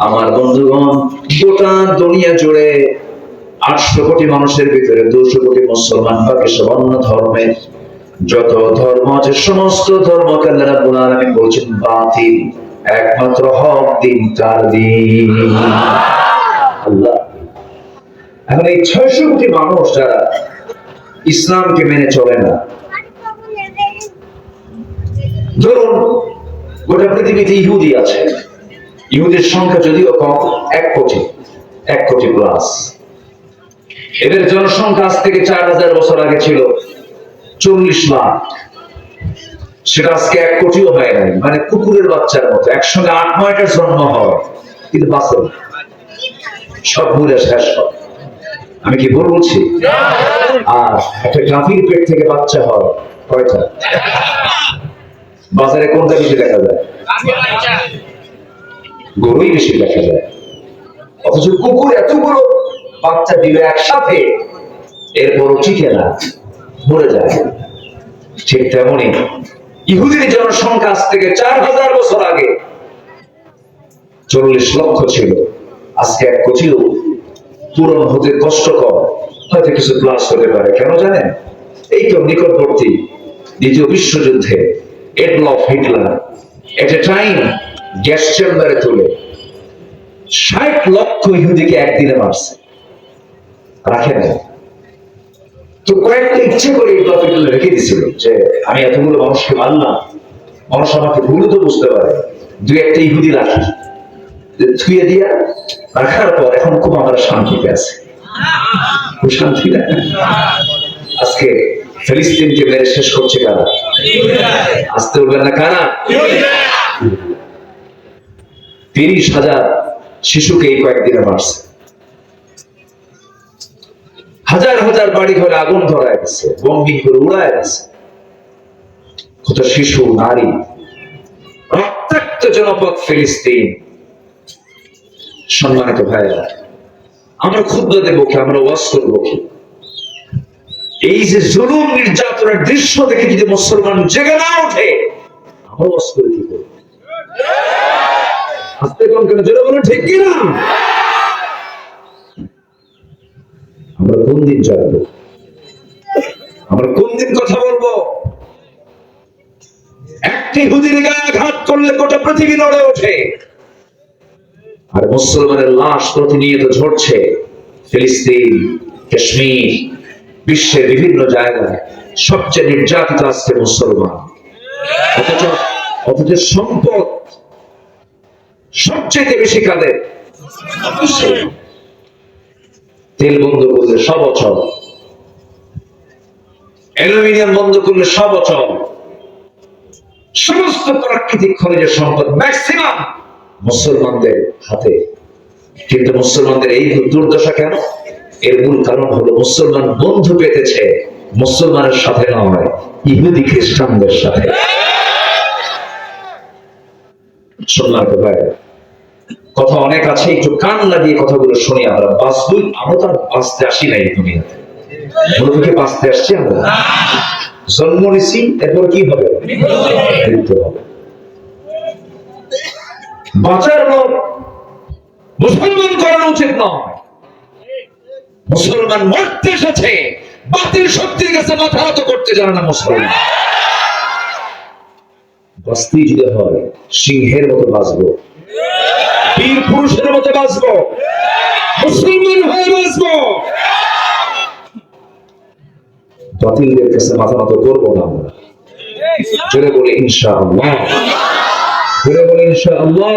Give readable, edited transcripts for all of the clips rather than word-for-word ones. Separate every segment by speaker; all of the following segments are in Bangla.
Speaker 1: আমার বন্ধুগণ, গোটা দুনিয়া জুড়ে 800 কোটি মানুষের ভিতরে 200 কোটি মুসলমান, বাকি সব অন্য ধর্মের। যত ধর্ম আছে সমস্ত ধর্মকে আল্লাহ রাব্বুল আলামিন বলছেন বাতিল, একমাত্র হক দিন তার দিন আল্লাহ। এখন এই 600 কোটি মানুষ যারা ইসলামকে মেনে চলে না, ধরুন গোটা পৃথিবীতে ইহুদি আছে, ইহুদির সংখ্যা যদিও কম, 1 কোটি প্লাস। এদের জনসংখ্যা আজ থেকে 4000 বছর আগে ছিল 40 লাখ, সেটা আজকে 1 কোটিও হয় নাই। মানে কুকুরের বাচ্চার মতো একসঙ্গে 8-9টার জন্ম হয়, কিন্তু বাস্তব সব মূলে শেষ হয়। আমি কি ভুল বলছি? আর একটা গাভীর পেট থেকে বাচ্চা হয় কয়টা? বাজারে কোনটা বেশি দেখা যায়? গরুই বেশি দেখা যায়। অথচ কুকুর এতগুলো বাচ্চা দিবে একসাথে, এরপরও টিকে না, মরে যায়। ঠিক তেমনি ইহুদির জনসংখ্যা আজ থেকে 4000 বছর আগে 40 লক্ষ ছিল, আজকে 1 কোটিও পূরণ হতে কষ্টকর, হয়তো কিছু প্লাস হতে পারে। কেন জানেন? এই তো নিকটবর্তী দ্বিতীয় বিশ্বযুদ্ধে এডলফ হিটলার এট এ টাইম গ্যাস চেম্বারে তুলে 60 লক্ষ ইহুদিকে একদিনে মারছে, রাখে নাই। তো কয়েকটা ইচ্ছে করে এডলফ হিটলার রেখে দিয়েছিল যে আমি এতগুলো মানুষকে মারলাম, মানুষ আমাকে ভুল তো বুঝতে পারে, 2-1টা ইহুদি রাখি, ছুঁয়ে দিয়া রাখার পর এখন খুব আমরা শান্তিতে আছে। খুব শান্তি না? আজকে ফিলিস্তিনকে মেরে শেষ করছে কারা? আসতে বলবেন না কারা? 30,000 শিশুকে এই কয়েকদিনে মারছে, হাজার হাজার বাড়ি ঘরে আগুন ধরায় গেছে, বম্বিং করে উড়ায় গেছে। কত শিশু, নারী, রক্তাক্ত জনপদ ফিলিস্তিন। সম্মানিত ভাইয়েরা, আমরা খুতবা দেব কি, আমরা ওয়াজ করবো কি? এই যে জুলুম নির্যাতনের দৃশ্য দেখে যদি মুসলমান জেগে না ওঠে, আমরা ওয়াজ করে কি করব? আস্তে কম কেন, জোরে বলুন ঠিক কিনা? আমরা কোন দিন জানবো? আমরা কোন দিন কথা বলবো? একটি ইহুদির গায়ে আঘাত করলে গোটা পৃথিবী নড়ে ওঠে, আর মুসলমানের লাশ প্রতিনিয়ত ঝরছে ফিলিস্তিন, কাশ্মীর, বিশ্বের বিভিন্ন জায়গায়। সবচেয়ে নির্যাতিত আজকে মুসলমান, অথচ সম্পদ সবচেয়ে বেশি কাদের? তেল বন্ধ করলে সব অচল, অ্যালুমিনিয়াম বন্ধ করলে সব অচল, সমস্ত প্রাকৃতিক খনিজের সম্পদ ম্যাক্সিমাম মুসলমানদের হাতে। কিন্তু মুসলমানদের এই দুর্দশা কেন? এর মূল কারণ হলো মুসলমান বন্ধু পেতেছে মুসলমানের সাথে নয়, ইহুদি খ্রিস্টানদের সাথে। সম্মানিত ভাই, কথা অনেক আছে, একটু কান লাগিয়ে কথাগুলো শুনি। আমরা বাঁচবই, আমরা তো আর বাঁচতে আসি নাই দুনিয়াতে, মূলত বাঁচতে আসছি আমরা। জন্ম নিছি, এরপর কি হবে? মৃত্যু হবে। বাঁচার লোক মুসলমান করানো উচিত নয়। মুসলমান মরতে এসেছে, বাতিল শক্তির কাছে মাথা নত করতে জানে না মুসলমান। বাঁচতেই যদি হয় সিংহের মতো বাঁচবো, বীর পুরুষের মতো বাঁচবো, মুসলমান হয়ে বাঁচবো। বাতিলদের কাছে মাথা নত করবো না আমরা। জোরে বলে ইনশাআল্লাহ, জোরে বলে ইনশাআল্লাহ।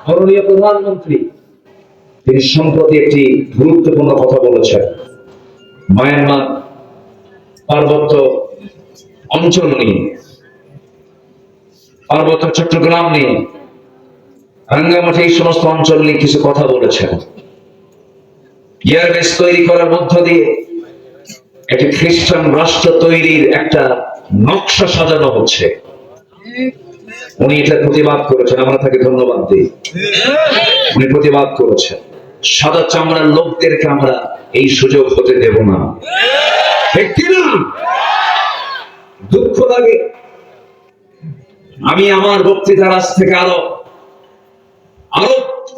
Speaker 1: মাননীয় প্রধানমন্ত্রী তিনি সম্প্রতি একটি গুরুত্বপূর্ণ কথা বলেছেন। মায়ানমার পার্বত্য অঞ্চল নিয়ে, পার্বত্য চট্টগ্রাম নিয়ে, রাঙ্গামাটি, এই সমস্ত অঞ্চল নিয়ে কিছু কথা বলেছেন। এয়ারবেস তৈরি করার মধ্য দিয়ে একটি খ্রিস্টান রাষ্ট্র তৈরির একটা নকশা সাজানো হচ্ছে। উনি এটা প্রতিবাদ করেছেন, আমরা তাকে ধন্যবাদ দিই। উনি প্রতিবাদ করেছেন, সাদা চামড়ার লোকদেরকে আমরা এই সুযোগ হতে দেব না। ঠিক কিনা? দুঃখ লাগে, আমি আমার বক্তৃতার আজ থেকে আরো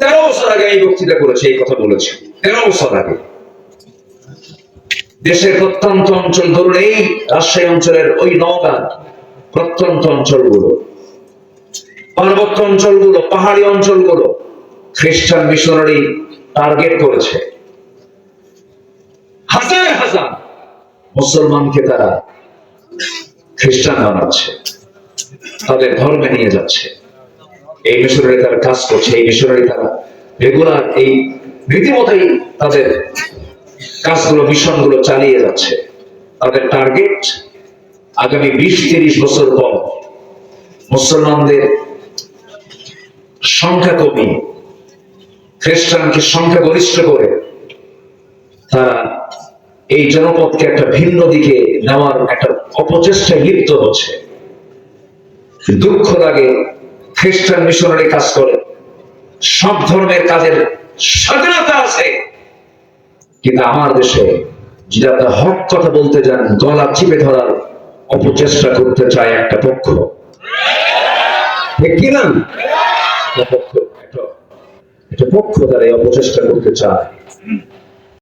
Speaker 1: 13 বছর আগে এই বক্তৃতা করেছে, এই কথা বলেছে 13 বছর আগে। দেশের প্রত্যন্ত অঞ্চল, ধরুন এই রাজশাহী অঞ্চলের ওই নওগাঁ প্রত্যন্ত অঞ্চলগুলো, পার্বত্য অঞ্চলগুলো, পাহাড়ি অঞ্চলগুলো খ্রিস্টান মিশনারি টার্গেট করেছে। হাজার হাজার মুসলমানকে তারা খ্রিস্টান বানাচ্ছে, তাদের ধর্মে নিয়ে যাচ্ছে। এই মিশনারি তারা কাজ করছে, এই মিশনারি তারা রেগুলার এই রীতিমতোই তাদের কাজগুলো, মিশনগুলো চালিয়ে যাচ্ছে। তাদের টার্গেট আগামী 20-30 বছর পর মুসলমানদের সংখ্যা কমিয়ে খ্রিস্টানকে সংখ্যাগরিষ্ঠ করে তারা এই জনপদকে একটা ভিন্ন দিকে নেওয়ার একটা অপচেষ্টায় লিপ্ত হচ্ছে। দুঃখ লাগে, খ্রিস্টান মিশনারি কাজ করে, সব ধর্মের কাজের স্বাধীনতা আছে, কিন্তু আমার দেশে যারা হক কথা বলতে যান গলা চিপে ধরার অপচেষ্টা করতে চায় একটা পক্ষ, ঠিক কিনা? একটা পক্ষ তারা এই অপচেষ্টা করতে চায়।